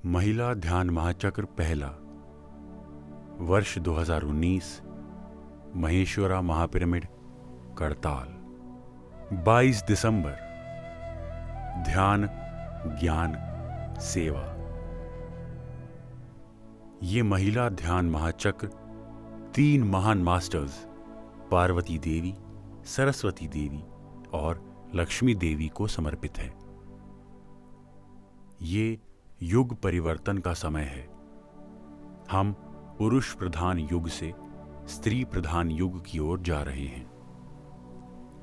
महिला ध्यान महाचक्र पहला, वर्ष 2019, महेश्वरा महापिरामिड, करताल। 22 दिसंबर। ध्यान, ज्ञान, सेवा। ये महिला ध्यान महाचक्र 3 महान मास्टर्स पार्वती देवी, सरस्वती देवी और लक्ष्मी देवी को समर्पित है। ये युग परिवर्तन का समय है। हम पुरुष प्रधान युग से स्त्री प्रधान युग की ओर जा रहे हैं।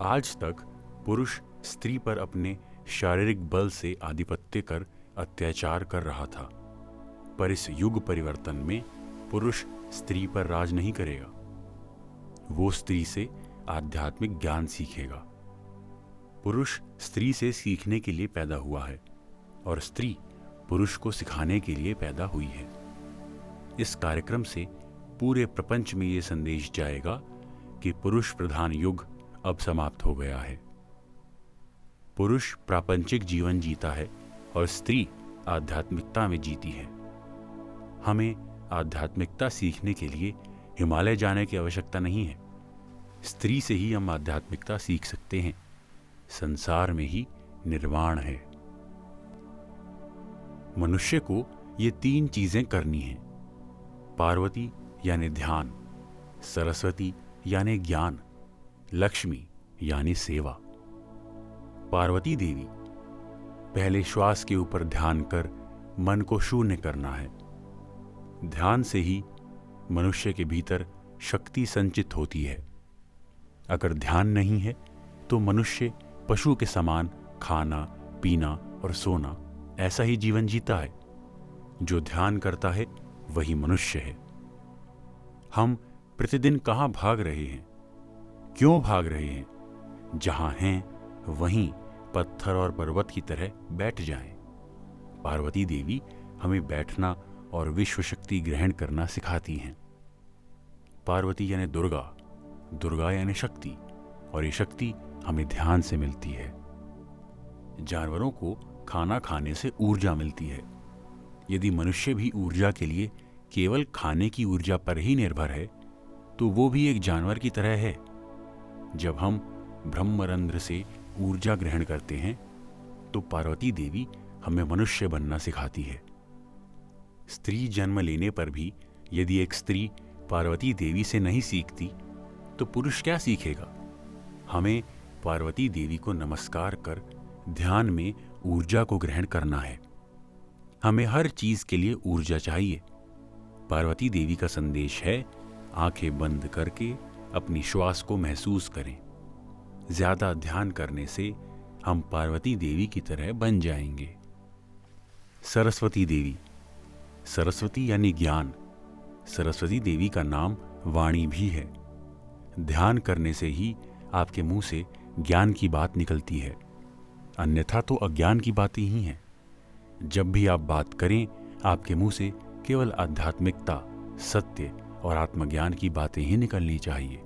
आज तक पुरुष स्त्री पर अपने शारीरिक बल से आधिपत्य कर अत्याचार कर रहा था, पर इस युग परिवर्तन में पुरुष स्त्री पर राज नहीं करेगा। वो स्त्री से आध्यात्मिक ज्ञान सीखेगा। पुरुष स्त्री से सीखने के लिए पैदा हुआ है और स्त्री पुरुष को सिखाने के लिए पैदा हुई है। इस कार्यक्रम से पूरे प्रपंच में ये संदेश जाएगा कि पुरुष प्रधान युग अब समाप्त हो गया है। पुरुष प्रापंचिक जीवन जीता है और स्त्री आध्यात्मिकता में जीती है। हमें आध्यात्मिकता सीखने के लिए हिमालय जाने की आवश्यकता नहीं है। स्त्री से ही हम आध्यात्मिकता सीख सकते हैं। संसार में ही निर्वाण है। मनुष्य को ये 3 चीजें करनी हैं। पार्वती यानी ध्यान, सरस्वती यानी ज्ञान, लक्ष्मी यानी सेवा। पार्वती देवी, पहले श्वास के ऊपर ध्यान कर मन को शून्य करना है। ध्यान से ही मनुष्य के भीतर शक्ति संचित होती है। अगर ध्यान नहीं है तो मनुष्य पशु के समान खाना, पीना और सोना ऐसा ही जीवन जीता है। जो ध्यान करता है वही मनुष्य है। हम प्रतिदिन कहाँ भाग रहे हैं? क्यों भाग रहे हैं? जहां हैं वहीं पत्थर और पर्वत की तरह बैठ जाएं। पार्वती देवी हमें बैठना और विश्व शक्ति ग्रहण करना सिखाती हैं। पार्वती यानी दुर्गा, दुर्गा यानी शक्ति, और ये शक्ति हमें ध्यान से मिलती है। जानवरों को खाना खाने से ऊर्जा मिलती है। यदि मनुष्य भी ऊर्जा के लिए केवल खाने की ऊर्जा पर ही निर्भर है तो वो भी एक जानवर की तरह है। जब हम ब्रह्मरंध्र से ऊर्जा ग्रहण करते हैं तो पार्वती देवी हमें मनुष्य बनना सिखाती है। स्त्री जन्म लेने पर भी यदि एक स्त्री पार्वती देवी से नहीं सीखती तो पुरुष क्या सीखेगा? हमें पार्वती देवी को नमस्कार कर ध्यान में ऊर्जा को ग्रहण करना है। हमें हर चीज के लिए ऊर्जा चाहिए। पार्वती देवी का संदेश है, आंखें बंद करके अपनी श्वास को महसूस करें। ज्यादा ध्यान करने से हम पार्वती देवी की तरह बन जाएंगे। सरस्वती देवी, सरस्वती यानी ज्ञान। सरस्वती देवी का नाम वाणी भी है। ध्यान करने से ही आपके मुंह से ज्ञान की बात निकलती है, अन्यथा तो अज्ञान की बातें ही हैं। जब भी आप बात करें आपके मुंह से केवल आध्यात्मिकता, सत्य और आत्मज्ञान की बातें ही निकलनी चाहिए,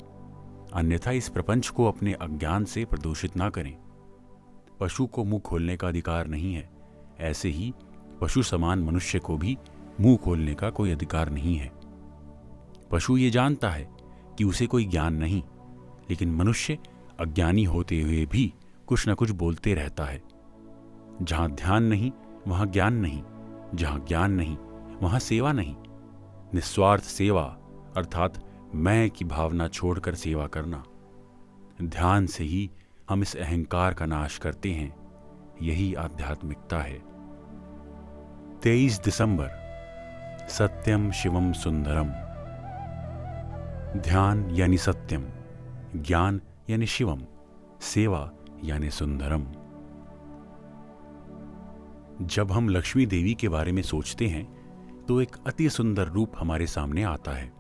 अन्यथा इस प्रपंच को अपने अज्ञान से प्रदूषित ना करें। पशु को मुंह खोलने का अधिकार नहीं है, ऐसे ही पशु समान मनुष्य को भी मुंह खोलने का कोई अधिकार नहीं है। पशु ये जानता है कि उसे कोई ज्ञान नहीं, लेकिन मनुष्य अज्ञानी होते हुए भी कुछ न कुछ बोलते रहता है। जहां ध्यान नहीं वहां ज्ञान नहीं, जहां ज्ञान नहीं वहां सेवा नहीं। निस्वार्थ सेवा अर्थात मैं की भावना छोड़कर सेवा करना। ध्यान से ही हम इस अहंकार का नाश करते हैं। यही आध्यात्मिकता है। 23 दिसंबर। सत्यम शिवम सुंदरम। ध्यान यानी सत्यम, ज्ञान यानी शिवम, सेवा यानी सुंदरम। जब हम लक्ष्मी देवी के बारे में सोचते हैं तो एक अति सुंदर रूप हमारे सामने आता है।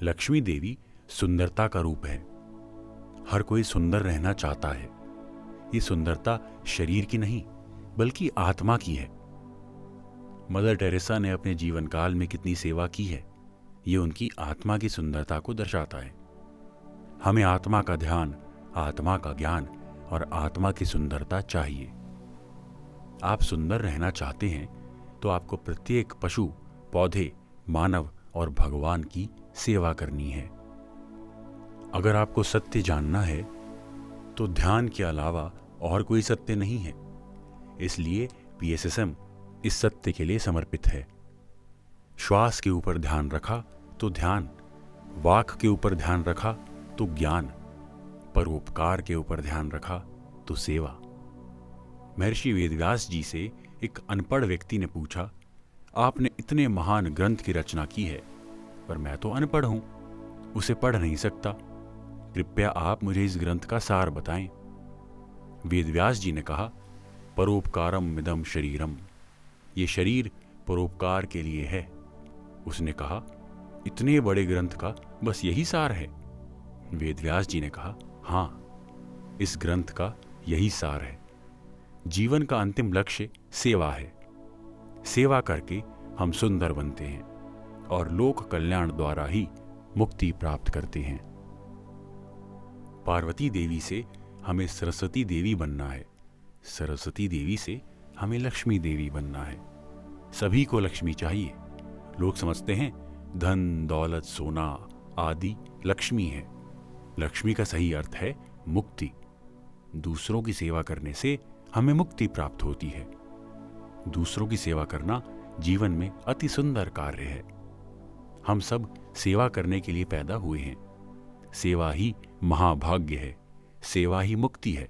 लक्ष्मी देवी सुंदरता का रूप है। हर कोई सुंदर रहना चाहता है। ये सुंदरता शरीर की नहीं बल्कि आत्मा की है। मदर टेरेसा ने अपने जीवन काल में कितनी सेवा की है, ये उनकी आत्मा की सुंदरता को दर्शाता है। हमें आत्मा का ध्यान, आत्मा का ज्ञान और आत्मा की सुंदरता चाहिए। आप सुंदर रहना चाहते हैं तो आपको प्रत्येक पशु, पौधे, मानव और भगवान की सेवा करनी है। अगर आपको सत्य जानना है तो ध्यान के अलावा और कोई सत्य नहीं है। इसलिए PSSM इस सत्य के लिए समर्पित है। श्वास के ऊपर ध्यान रखा तो ध्यान, वाक के ऊपर ध्यान रखा तो ज्ञान, परोपकार के ऊपर ध्यान रखा तो सेवा। महर्षि वेदव्यास जी से एक अनपढ़ व्यक्ति ने पूछा, आपने इतने महान ग्रंथ की रचना की है, पर मैं तो अनपढ़ हूं, उसे पढ़ नहीं सकता। कृपया आप मुझे इस ग्रंथ का सार बताएं। वेदव्यास जी ने कहा, परोपकारम मिदम शरीरम, ये शरीर परोपकार के लिए है। उसने कहा, इतने बड़े ग्रंथ का बस यही सार है? वेदव्यास जी ने कहा, हाँ, इस ग्रंथ का यही सार है। जीवन का अंतिम लक्ष्य सेवा है। सेवा करके हम सुंदर बनते हैं और लोक कल्याण द्वारा ही मुक्ति प्राप्त करते हैं। पार्वती देवी से हमें सरस्वती देवी बनना है, सरस्वती देवी से हमें लक्ष्मी देवी बनना है। सभी को लक्ष्मी चाहिए। लोग समझते हैं धन, दौलत, सोना आदि लक्ष्मी है। लक्ष्मी का सही अर्थ है मुक्ति। दूसरों की सेवा करने से हमें मुक्ति प्राप्त होती है। दूसरों की सेवा करना जीवन में अति सुंदर कार्य है। हम सब सेवा करने के लिए पैदा हुए हैं। सेवा ही महाभाग्य है, सेवा ही मुक्ति है,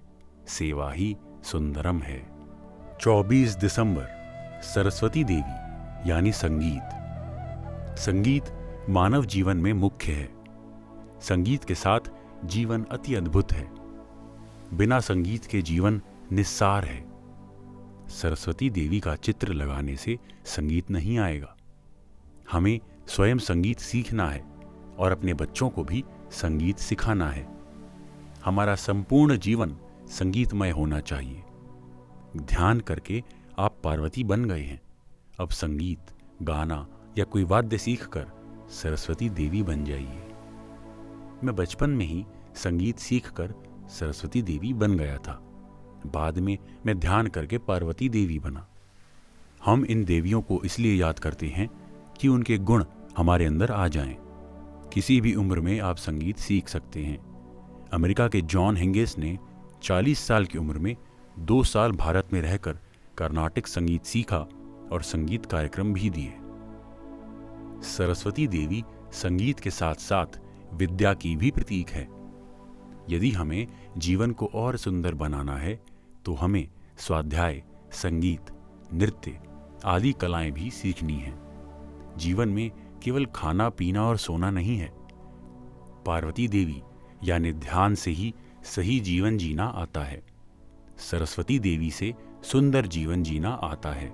सेवा ही सुंदरम है। 24 दिसंबर सरस्वती देवी यानी संगीत। संगीत मानव जीवन में मुख्य है। संगीत के साथ जीवन अति अद्भुत है। बिना संगीत के जीवन निस्सार है। सरस्वती देवी का चित्र लगाने से संगीत नहीं आएगा। हमें स्वयं संगीत सीखना है और अपने बच्चों को भी संगीत सिखाना है। हमारा संपूर्ण जीवन संगीतमय होना चाहिए। ध्यान करके आप पार्वती बन गए हैं। अब संगीत, गाना या कोई वाद्य सीखकर सरस्वती देवी बन जाइए। मैं बचपन में ही संगीत सीखकर सरस्वती देवी बन गया था। बाद में मैं ध्यान करके पार्वती देवी बना। हम इन देवियों को इसलिए याद करते हैं कि उनके गुण हमारे अंदर आ जाएं। किसी भी उम्र में आप संगीत सीख सकते हैं। अमेरिका के जॉन हिंगिस ने 40 साल की उम्र में 2 साल भारत में रहकर कर्नाटिक संगीत सीखा और संगीत कार्यक्रम भी दिए। सरस्वती देवी संगीत के साथ साथ विद्या की भी प्रतीक है। यदि हमें जीवन को और सुंदर बनाना है तो हमें स्वाध्याय, संगीत, नृत्य आदि कलाएं भी सीखनी हैं। जीवन में केवल खाना, पीना और सोना नहीं है। पार्वती देवी यानी ध्यान से ही सही जीवन जीना आता है। सरस्वती देवी से सुंदर जीवन जीना आता है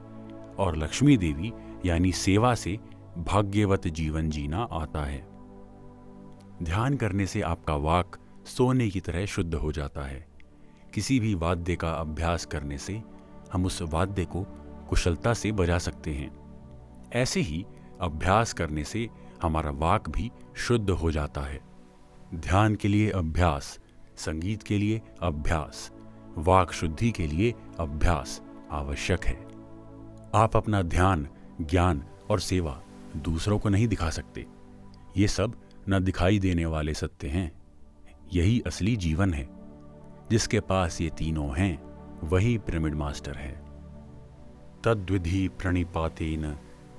और लक्ष्मी देवी यानी सेवा से भाग्यवत जीवन जीना आता है। ध्यान करने से आपका वाक सोने की तरह शुद्ध हो जाता है। किसी भी वाद्य का अभ्यास करने से हम उस वाद्य को कुशलता से बजा सकते हैं। ऐसे ही अभ्यास करने से हमारा वाक भी शुद्ध हो जाता है। ध्यान के लिए अभ्यास, संगीत के लिए अभ्यास, वाक शुद्धि के लिए अभ्यास आवश्यक है। आप अपना ध्यान, ज्ञान और सेवा दूसरों को नहीं दिखा सकते। ये सब न दिखाई देने वाले सत्य हैं। यही असली जीवन है। जिसके पास ये तीनों हैं वही पिरामिड मास्टर है। तद्विधि प्रणिपातेन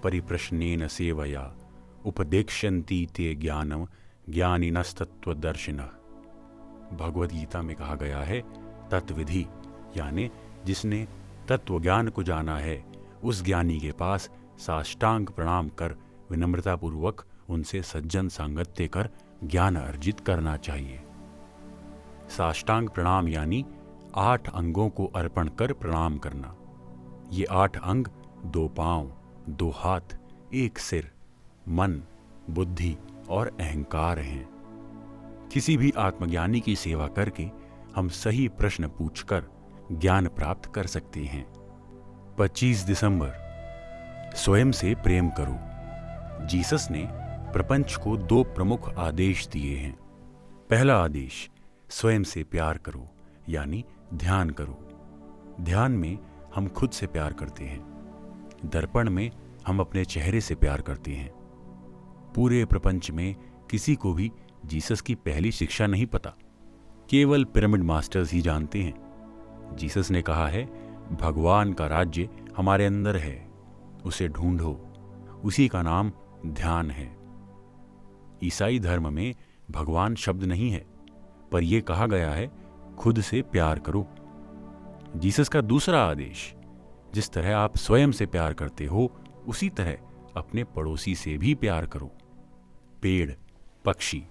परिप्रश्नेन सेवया उपदेक्ष्यन्ति ते ज्ञानम ज्ञानिनस्तत्वदर्शिनः। भगवद गीता में कहा गया है, तत्विधि यानी जिसने तत्व ज्ञान को जाना है उस ज्ञानी के पास साष्टांग प्रणाम कर विनम्रतापूर्वक उनसे सज्जन सांगत्य कर ज्ञान अर्जित करना चाहिए। साष्टांग प्रणाम यानी 8 अंगों को अर्पण कर प्रणाम करना। ये 8 अंग 2 पांव, 2 हाथ, 1 सिर, मन, बुद्धि और अहंकार हैं। किसी भी आत्मज्ञानी की सेवा करके हम सही प्रश्न पूछकर ज्ञान प्राप्त कर सकते हैं। 25 दिसंबर स्वयं से प्रेम करो। जीसस ने प्रपंच को 2 प्रमुख आदेश दिए हैं। पहला आदेश, स्वयं से प्यार करो यानी ध्यान करो। ध्यान में हम खुद से प्यार करते हैं। दर्पण में हम अपने चेहरे से प्यार करते हैं। पूरे प्रपंच में किसी को भी जीसस की पहली शिक्षा नहीं पता, केवल पिरामिड मास्टर्स ही जानते हैं। जीसस ने कहा है, भगवान का राज्य हमारे अंदर है, उसे ढूंढो, उसी का नाम ध्यान है। ईसाई धर्म में भगवान शब्द नहीं है, पर यह कहा गया है, खुद से प्यार करो। जीसस का दूसरा आदेश, जिस तरह आप स्वयं से प्यार करते हो, उसी तरह अपने पड़ोसी से भी प्यार करो। पेड़, पक्षी,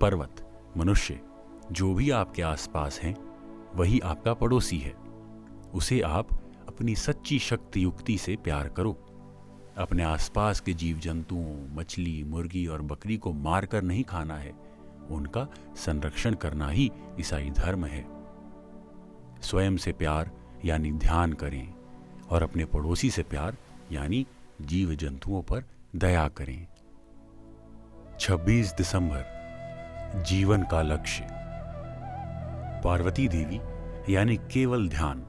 पर्वत, मनुष्य, जो भी आपके आसपास हैं, वही आपका पड़ोसी है। उसे आप अपनी सच्ची शक्ति युक्ति से प्यार करो। अपने आसपास के जीव जंतुओं, मछली, मुर्गी और बकरी को मारकर नहीं खाना है, उनका संरक्षण करना ही ईसाई धर्म है। स्वयं से प्यार यानी ध्यान करें और अपने पड़ोसी से प्यार यानी जीव जंतुओं पर दया करें। 26 दिसंबर, जीवन का लक्ष्य। पार्वती देवी यानी केवल ध्यान।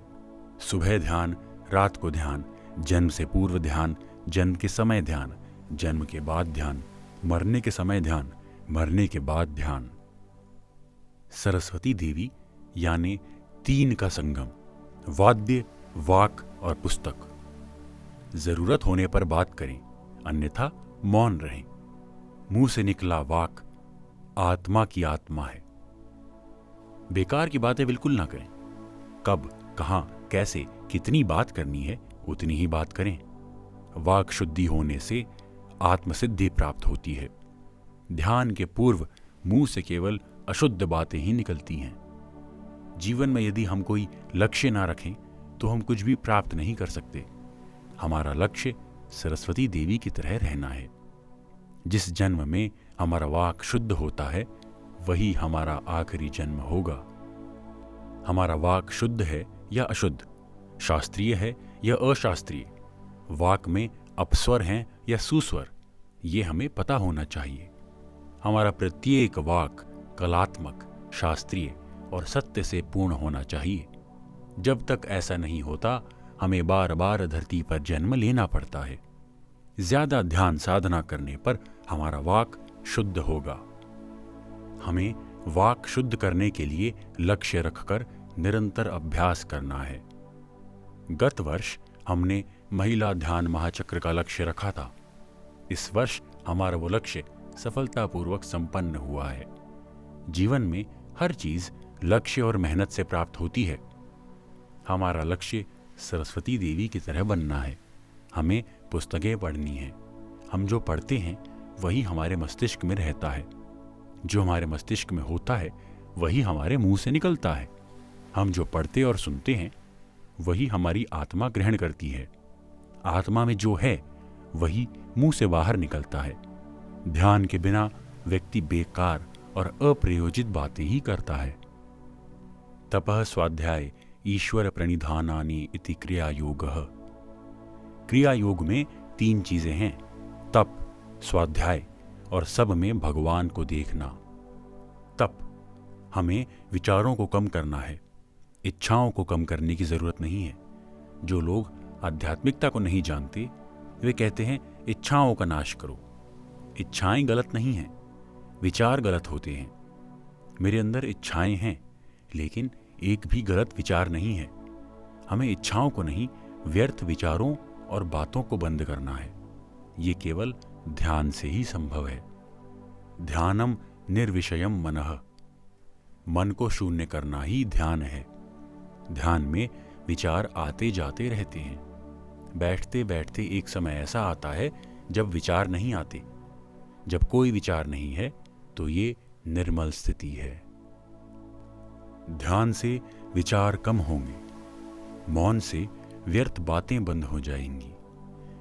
सुबह ध्यान, रात को ध्यान, जन्म से पूर्व ध्यान, जन्म के समय ध्यान, जन्म के बाद ध्यान, मरने के समय ध्यान, मरने के बाद ध्यान। सरस्वती देवी यानी 3 का संगम, वाद्य, वाक और पुस्तक। जरूरत होने पर बात करें, अन्यथा मौन रहें। मुंह से निकला वाक आत्मा की आत्मा है। बेकार की बातें बिल्कुल ना करें। कब, कहां, कैसे, कितनी बात करनी है, उतनी ही बात करें। वाक शुद्धि होने से आत्मसिद्धि प्राप्त होती है। ध्यान के पूर्व मुंह से केवल अशुद्ध बातें ही निकलती हैं। जीवन में यदि हम कोई लक्ष्य ना रखें तो हम कुछ भी प्राप्त नहीं कर सकते। हमारा लक्ष्य सरस्वती देवी की तरह रहना है। जिस जन्म में हमारा वाक शुद्ध होता है, वही हमारा आखिरी जन्म होगा। हमारा वाक शुद्ध है या अशुद्ध, शास्त्रीय है या अशास्त्रीय, वाक में अपस्वर हैं या सुस्वर, ये हमें पता होना चाहिए। हमारा प्रत्येक वाक कलात्मक, शास्त्रीय और सत्य से पूर्ण होना चाहिए। जब तक ऐसा नहीं होता, हमें बार बार धरती पर जन्म लेना पड़ता है। ज्यादा ध्यान साधना करने पर हमारा वाक शुद्ध होगा। हमें वाक शुद्ध करने के लिए लक्ष्य रखकर निरंतर अभ्यास करना है। गत वर्ष हमने महिला ध्यान महाचक्र का लक्ष्य रखा था। इस वर्ष हमारा वो लक्ष्य सफलतापूर्वक संपन्न हुआ है। जीवन में हर चीज लक्ष्य और मेहनत से प्राप्त होती है। हमारा लक्ष्य सरस्वती देवी की तरह बनना है। हमें पुस्तकें पढ़नी हैं। हम जो पढ़ते हैं वही हमारे मस्तिष्क में रहता है। जो हमारे मस्तिष्क में होता है वही हमारे मुंह से निकलता है। हम जो पढ़ते और सुनते हैं वही हमारी आत्मा ग्रहण करती है। आत्मा में जो है वही मुंह से बाहर निकलता है। ध्यान के बिना व्यक्ति बेकार और अप्रयोजित बातें ही करता है। तपः स्वाध्याय ईश्वर प्रणिधानानि इति क्रिया योगः। क्रिया योग में 3 चीजें हैं, तप, स्वाध्याय और सब में भगवान को देखना। तप, हमें विचारों को कम करना है, इच्छाओं को कम करने की जरूरत नहीं है। जो लोग आध्यात्मिकता को नहीं जानते वे कहते हैं इच्छाओं का नाश करो। इच्छाएं गलत नहीं हैं, विचार गलत होते हैं। मेरे अंदर इच्छाएं हैं, लेकिन एक भी गलत विचार नहीं है। हमें इच्छाओं को नहीं, व्यर्थ विचारों और बातों को बंद करना है। ये केवल ध्यान से ही संभव है। ध्यानम निर्विषयम मनः। मन को शून्य करना ही ध्यान है। ध्यान में विचार आते जाते रहते हैं। बैठते बैठते एक समय ऐसा आता है जब विचार नहीं आते। जब कोई विचार नहीं है तो ये निर्मल स्थिति है। ध्यान से विचार कम होंगे। मौन से व्यर्थ बातें बंद हो जाएंगी।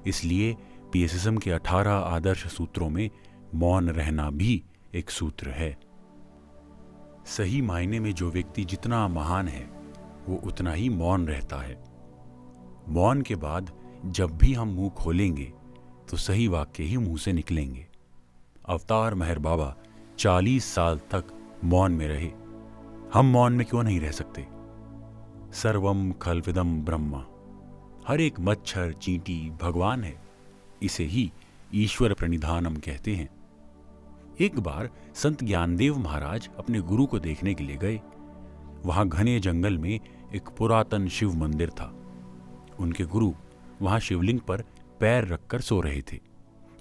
इसलिए पीएसएसएम के 18 आदर्श सूत्रों में मौन रहना भी एक सूत्र है। सही मायने में जो व्यक्ति जितना महान है वो उतना ही मौन रहता है। मौन के बाद जब भी हम मुंह खोलेंगे तो सही वाक्य ही मुंह से निकलेंगे। अवतार मेहर बाबा 40 साल तक मौन में रहे। हम मौन में क्यों नहीं रह सकते? सर्वम खल्विदम ब्रह्म। हर एक मच्छर चींटी भगवान है। इसे ही ईश्वर प्रणिधानम कहते हैं। एक बार संत ज्ञानदेव महाराज अपने गुरु को देखने के लिए गए। वहां घने जंगल में एक पुरातन शिव मंदिर था। उनके गुरु वहां शिवलिंग पर पैर रखकर सो रहे थे।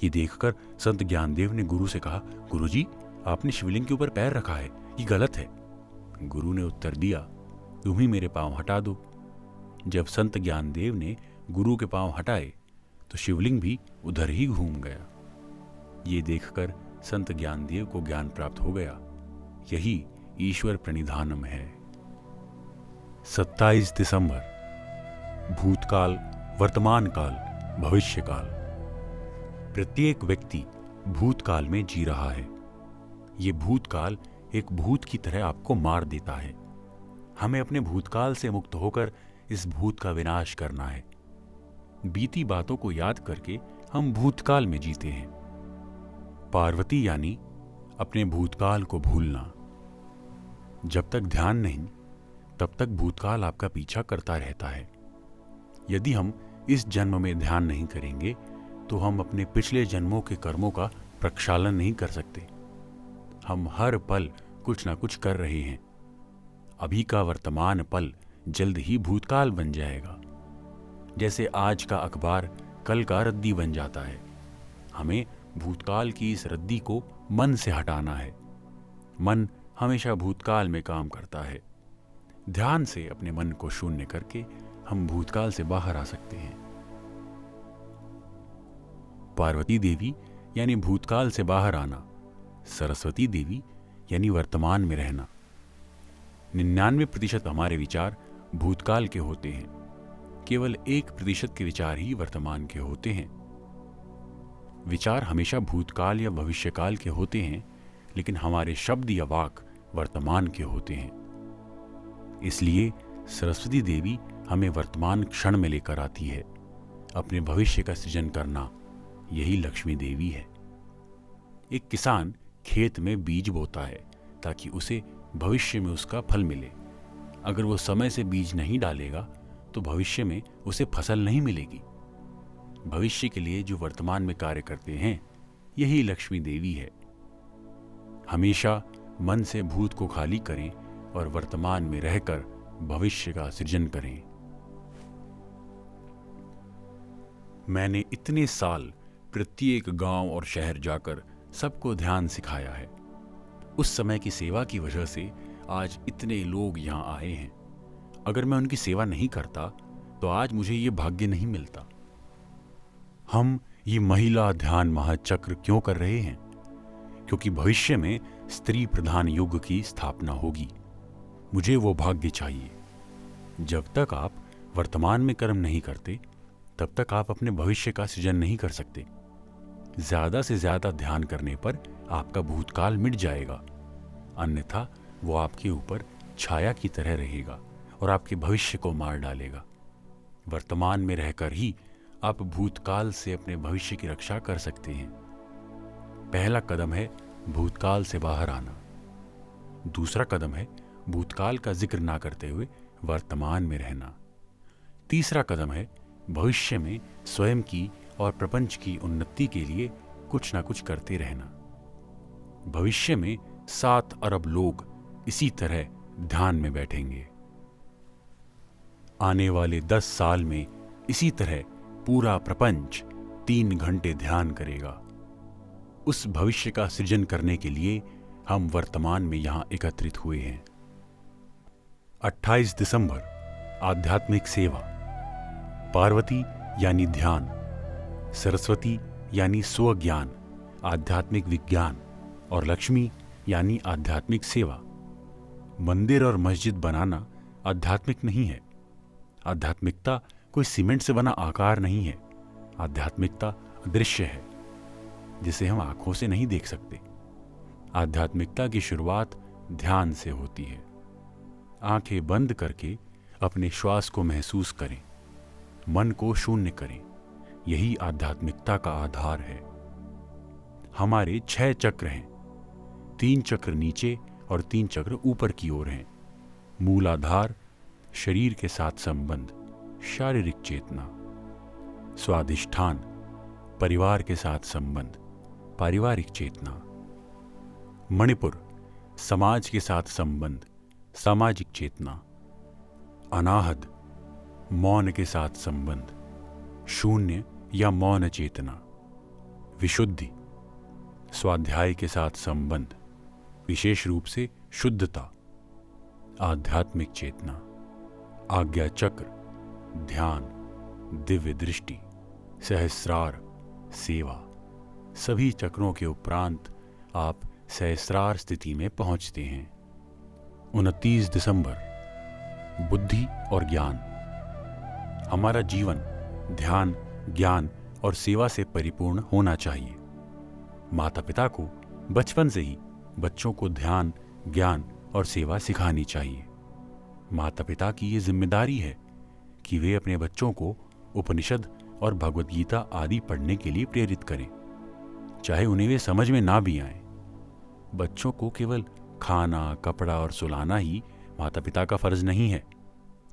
ये देखकर संत ज्ञानदेव ने गुरु से कहा, गुरुजी, आपने शिवलिंग के ऊपर पैर रखा है, ये गलत है। गुरु ने उत्तर दिया, तुम ही मेरे पांव हटा दो। जब संत ज्ञानदेव ने गुरु के पांव हटाए तो शिवलिंग भी उधर ही घूम गया। ये देखकर संत ज्ञानदेव को ज्ञान प्राप्त हो गया। यही ईश्वर प्रणिधानम है। 27 दिसंबर। भूतकाल, वर्तमान काल, भविष्य काल। प्रत्येक व्यक्ति भूतकाल में जी रहा है। ये भूतकाल एक भूत की तरह आपको मार देता है। हमें अपने भूतकाल से मुक्त होकर इस भूत का विनाश करना है। बीती बातों को याद करके हम भूतकाल में जीते हैं। पार्वती यानी अपने भूतकाल को भूलना। जब तक ध्यान नहीं तब तक भूतकाल आपका पीछा करता रहता है। यदि हम इस जन्म में ध्यान नहीं करेंगे तो हम अपने पिछले जन्मों के कर्मों का प्रक्षालन नहीं कर सकते। हम हर पल कुछ ना कुछ कर रहे हैं। अभी का वर्तमान पल जल्द ही भूतकाल बन जाएगा। जैसे आज का अखबार कल का रद्दी बन जाता है। हमें भूतकाल की इस रद्दी को मन से हटाना है। मन हमेशा भूतकाल में काम करता है। ध्यान से अपने मन को शून्य करके हम भूतकाल से बाहर आ सकते हैं। पार्वती देवी यानी भूतकाल से बाहर आना। सरस्वती देवी यानी वर्तमान में रहना। 99% हमारे विचार भूतकाल के होते हैं। केवल 1% के विचार ही वर्तमान के होते हैं। विचार हमेशा भूतकाल या भविष्यकाल के होते हैं, लेकिन हमारे शब्द या वाक वर्तमान के होते हैं। इसलिए सरस्वती देवी हमें वर्तमान क्षण में लेकर आती है। अपने भविष्य का सृजन करना, यही लक्ष्मी देवी है। एक किसान खेत में बीज बोता है ताकि उसे भविष्य में उसका फल मिले। अगर वो समय से बीज नहीं डालेगा तो भविष्य में उसे फसल नहीं मिलेगी। भविष्य के लिए जो वर्तमान में कार्य करते हैं, यही लक्ष्मी देवी है। हमेशा मन से भूत को खाली करें और वर्तमान में रहकर भविष्य का सृजन करें। मैंने इतने साल प्रत्येक गांव और शहर जाकर सबको ध्यान सिखाया है। उस समय की सेवा की वजह से आज इतने लोग यहां आए हैं। अगर मैं उनकी सेवा नहीं करता तो आज मुझे ये भाग्य नहीं मिलता। हम ये महिला ध्यान महाचक्र क्यों कर रहे हैं? क्योंकि भविष्य में स्त्री प्रधान युग की स्थापना होगी। मुझे वो भाग्य चाहिए। जब तक आप वर्तमान में कर्म नहीं करते तब तक आप अपने भविष्य का सृजन नहीं कर सकते। ज्यादा से ज्यादा ध्यान करने पर आपका भूतकाल मिट जाएगा, अन्यथा वो आपके ऊपर छाया की तरह रहेगा और आपके भविष्य को मार डालेगा। वर्तमान में रहकर ही आप भूतकाल से अपने भविष्य की रक्षा कर सकते हैं। पहला कदम है भूतकाल से बाहर आना। दूसरा कदम है भूतकाल का जिक्र ना करते हुए वर्तमान में रहना। तीसरा कदम है भविष्य में स्वयं की और प्रपंच की उन्नति के लिए कुछ ना कुछ करते रहना। भविष्य में 7 अरब लोग इसी तरह ध्यान में बैठेंगे। आने वाले 10 साल में इसी तरह पूरा प्रपंच 3 घंटे ध्यान करेगा। उस भविष्य का सृजन करने के लिए हम वर्तमान में यहां एकत्रित हुए हैं। 28 दिसंबर, आध्यात्मिक सेवा। पार्वती यानी ध्यान, सरस्वती यानी स्वज्ञान, आध्यात्मिक विज्ञान, और लक्ष्मी यानी आध्यात्मिक सेवा। मंदिर और मस्जिद बनाना आध्यात्मिक नहीं है। आध्यात्मिकता कोई सीमेंट से बना आकार नहीं है। आध्यात्मिकता अदृश्य है, जिसे हम आंखों से नहीं देख सकते। आध्यात्मिकता की शुरुआत ध्यान से होती है। आंखें बंद करके अपने श्वास को महसूस करें, मन को शून्य करें। यही आध्यात्मिकता का आधार है। हमारे 6 चक्र हैं। 3 चक्र नीचे और 3 चक्र ऊपर की ओर हैं। मूलाधार, शरीर के साथ संबंध, शारीरिक चेतना। स्वाधिष्ठान, परिवार के साथ संबंध, पारिवारिक चेतना। मणिपुर, समाज के साथ संबंध, सामाजिक चेतना। अनाहद, मौन के साथ संबंध, शून्य या मौन चेतना। विशुद्धि, स्वाध्याय के साथ संबंध, विशेष रूप से शुद्धता, आध्यात्मिक चेतना। आज्ञा चक्र, ध्यान, दिव्य दृष्टि, सहस्रार, सेवा। सभी चक्रों के उपरांत आप सहस्रार स्थिति में पहुंचते हैं। 29 दिसंबर, बुद्धि और ज्ञान। हमारा जीवन ध्यान, ज्ञान और सेवा से परिपूर्ण होना चाहिए। माता पिता को बचपन से ही बच्चों को ध्यान, ज्ञान और सेवा सिखानी चाहिए। माता पिता की ये जिम्मेदारी है कि वे अपने बच्चों को उपनिषद और भगवद गीता आदि पढ़ने के लिए प्रेरित करें, चाहे उन्हें वे समझ में ना भी आए। बच्चों को केवल खाना, कपड़ा और सुलाना ही माता पिता का फर्ज नहीं है।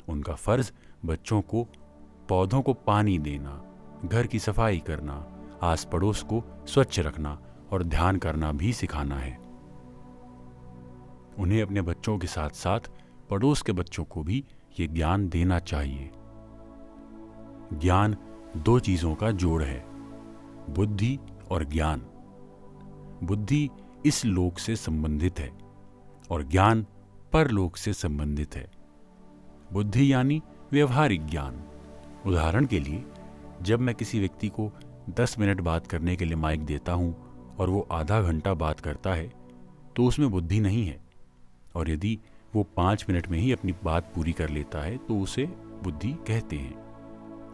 उनका फर्ज बच्चों को पौधों को पानी देना, घर की सफाई करना, आस पड़ोस को स्वच्छ रखना और ध्यान करना भी सिखाना है। उन्हें अपने बच्चों के साथ साथ पड़ोस के बच्चों को भी ये ज्ञान देना चाहिए। ज्ञान दो चीजों का जोड़ है, बुद्धि और ज्ञान। बुद्धि इस लोक से संबंधित है और ज्ञान परलोक से संबंधित है। बुद्धि यानी व्यवहारिक ज्ञान। उदाहरण के लिए, जब मैं किसी व्यक्ति को 10 मिनट बात करने के लिए माइक देता हूं और वो आधा घंटा बात करता है तो उसमें बुद्धि नहीं है, और यदि वो 5 मिनट में ही अपनी बात पूरी कर लेता है तो उसे बुद्धि कहते हैं।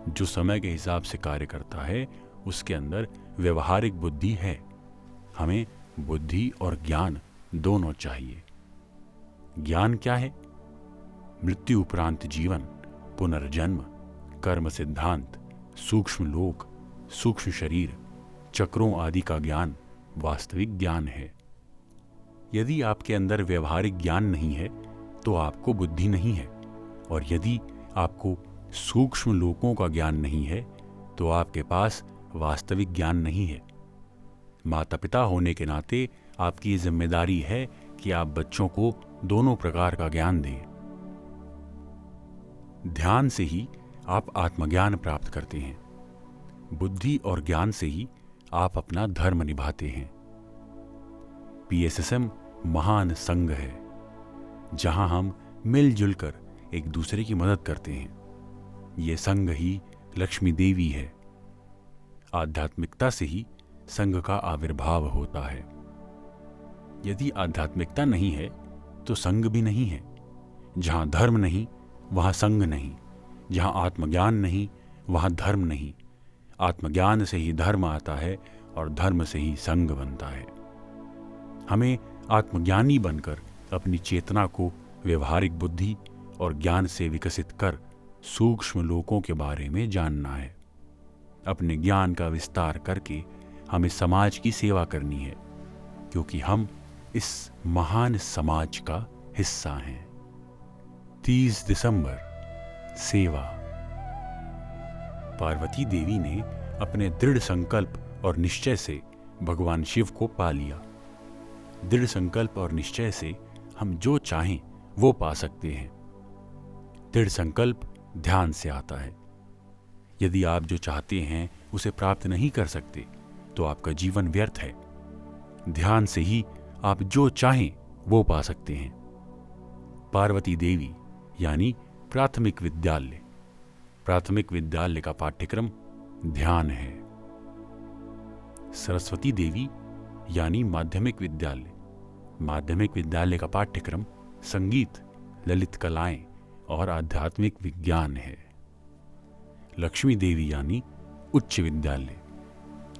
जो समय के हिसाब से कार्य करता है उसके अंदर व्यवहारिक बुद्धि है। हमें बुद्धि और ज्ञान दोनों चाहिए। ज्ञान क्या है? मृत्यु उपरांत जीवन, पुनर्जन्म, कर्म सिद्धांत, सूक्ष्म लोक, सूक्ष्म शरीर, चक्रों आदि का ज्ञान वास्तविक ज्ञान है। यदि आपके अंदर व्यवहारिक ज्ञान नहीं है तो आपको बुद्धि नहीं है, और यदि आपको सूक्ष्म लोकों का ज्ञान नहीं है तो आपके पास वास्तविक ज्ञान नहीं है। माता पिता होने के नाते आपकी ये जिम्मेदारी है कि आप बच्चों को दोनों प्रकार का ज्ञान दें। ध्यान से ही आप आत्मज्ञान प्राप्त करते हैं। बुद्धि और ज्ञान से ही आप अपना धर्म निभाते हैं। PSSM महान संघ है जहां हम मिलजुल कर एक दूसरे की मदद करते हैं। ये संघ ही लक्ष्मी देवी है। आध्यात्मिकता से ही संघ का आविर्भाव होता है। यदि आध्यात्मिकता नहीं है तो संघ भी नहीं है। जहां धर्म नहीं वहां संघ नहीं, जहां आत्मज्ञान नहीं वहां धर्म नहीं। आत्मज्ञान से ही धर्म आता है और धर्म से ही संघ बनता है। हमें आत्मज्ञानी बनकर अपनी चेतना को व्यवहारिक बुद्धि और ज्ञान से विकसित कर सूक्ष्म लोकों के बारे में जानना है। अपने ज्ञान का विस्तार करके हमें समाज की सेवा करनी है, क्योंकि हम इस महान समाज का हिस्सा हैं। 30 दिसंबर, सेवा। पार्वती देवी ने अपने दृढ़ संकल्प और निश्चय से भगवान शिव को पा लिया। दृढ़ संकल्प और निश्चय से हम जो चाहें वो पा सकते हैं। दृढ़ संकल्प ध्यान से आता है। यदि आप जो चाहते हैं उसे प्राप्त नहीं कर सकते तो आपका जीवन व्यर्थ है। ध्यान से ही आप जो चाहें वो पा सकते हैं। पार्वती देवी यानी प्राथमिक विद्यालय। प्राथमिक विद्यालय का पाठ्यक्रम ध्यान है। सरस्वती देवी यानी माध्यमिक विद्यालय। माध्यमिक विद्यालय का पाठ्यक्रम संगीत, ललित कलाएं और आध्यात्मिक विज्ञान है। लक्ष्मी देवी यानी उच्च विद्यालय।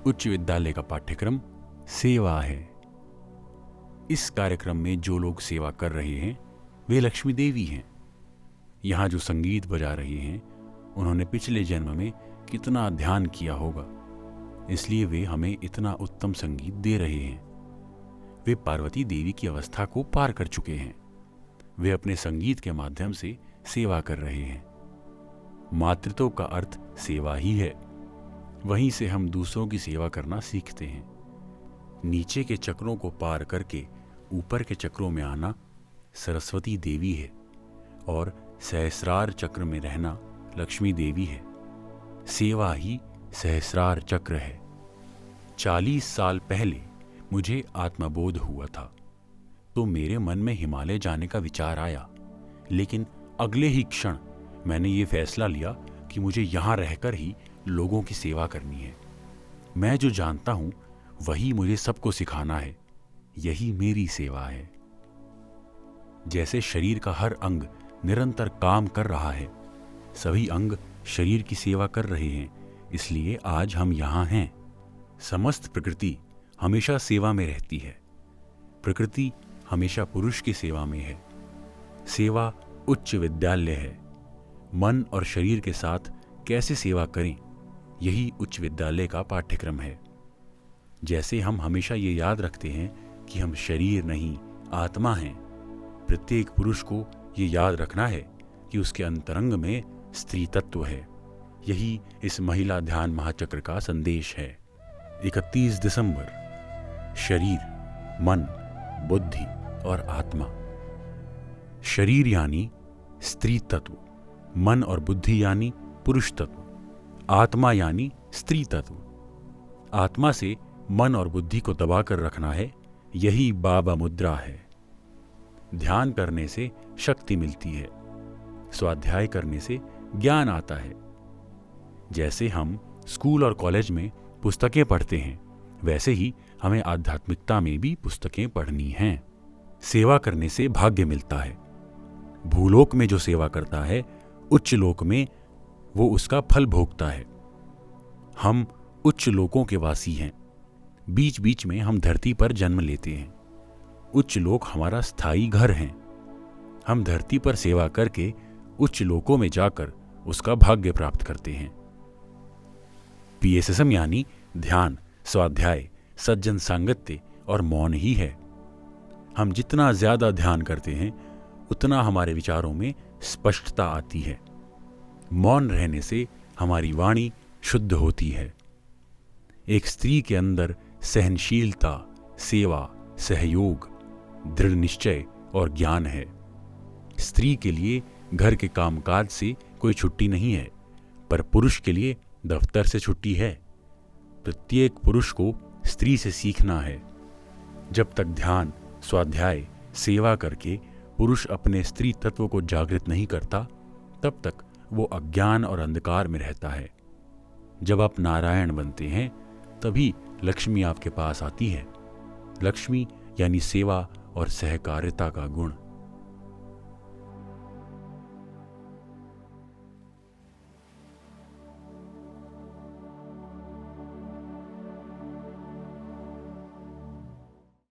उच्च विद्यालय का पाठ्यक्रम सेवा है। इस कार्यक्रम में जो लोग सेवा कर रहे हैं वे लक्ष्मी देवी हैं। यहाँ जो संगीत बजा रहे हैं उन्होंने पिछले जन्म में कितना ध्यान किया होगा, इसलिए वे हमें इतना उत्तम संगीत दे रहे हैं। वे पार्वती देवी की अवस्था को पार कर चुके हैं। वे अपने संगीत के माध्यम से सेवा कर रहे हैं। मातृत्व का अर्थ सेवा ही है। वहीं से हम दूसरों की सेवा करना सीखते हैं। नीचे के चक्रों को पार करके ऊपर के चक्रों में आना सरस्वती देवी है और सहस्रार चक्र में रहना लक्ष्मी देवी है। सेवा ही सहस्रार चक्र है। 40 साल पहले मुझे आत्मबोध हुआ था तो मेरे मन में हिमालय जाने का विचार आया, लेकिन अगले ही क्षण मैंने ये फैसला लिया कि मुझे यहाँ रहकर ही लोगों की सेवा करनी है। मैं जो जानता हूँ वही मुझे सबको सिखाना है, यही मेरी सेवा है। जैसे शरीर का हर अंग निरंतर काम कर रहा है, सभी अंग शरीर की सेवा कर रहे हैं, इसलिए आज हम यहाँ हैं। समस्त प्रकृति हमेशा सेवा में रहती है। प्रकृति हमेशा पुरुष की सेवा में है। सेवा उच्च विद्यालय है। मन और शरीर के साथ कैसे सेवा करें, यही उच्च विद्यालय का पाठ्यक्रम है। जैसे हम हमेशा ये याद रखते हैं कि हम शरीर नहीं आत्मा हैं, प्रत्येक पुरुष को ये याद रखना है कि उसके अंतरंग में स्त्री तत्व है। यही इस महिला ध्यान महाचक्र का संदेश है। 31 दिसंबर, शरीर, मन, बुद्धि और आत्मा। शरीर यानी स्त्री तत्व, मन और बुद्धि यानी पुरुष तत्व, आत्मा यानी स्त्री तत्व। आत्मा से मन और बुद्धि को दबाकर रखना है, यही बाबा मुद्रा है। ध्यान करने से शक्ति मिलती है, स्वाध्याय करने से ज्ञान आता है। जैसे हम स्कूल और कॉलेज में पुस्तकें पढ़ते हैं, वैसे ही हमें आध्यात्मिकता में भी पुस्तकें पढ़नी हैं। सेवा करने से भाग्य मिलता है। भूलोक में जो सेवा करता है, उच्च लोक में वो उसका फल भोगता है। हम उच्च लोकों के वासी हैं। बीच बीच में हम धरती पर जन्म लेते हैं। उच्च लोक हमारा स्थायी घर है। हम धरती पर सेवा करके उच्च लोकों में जाकर उसका भाग्य प्राप्त करते हैं। PSSM यानी ध्यान, स्वाध्याय, सज्जन सांगत्य और मौन ही है। हम जितना ज्यादा ध्यान करते हैं उतना हमारे विचारों में स्पष्टता आती है। मौन रहने से हमारी वाणी शुद्ध होती है। एक स्त्री के अंदर सहनशीलता, सेवा, सहयोग, दृढ़ निश्चय और ज्ञान है। स्त्री के लिए घर के कामकाज से कोई छुट्टी नहीं है, पर पुरुष के लिए दफ्तर से छुट्टी है। प्रत्येक पुरुष को स्त्री से सीखना है। जब तक ध्यान, स्वाध्याय, सेवा करके पुरुष अपने स्त्री तत्व को जागृत नहीं करता, तब तक वो अज्ञान और अंधकार में रहता है। जब आप नारायण बनते हैं, तभी लक्ष्मी आपके पास आती है। लक्ष्मी यानी सेवा और सहकारिता का गुण।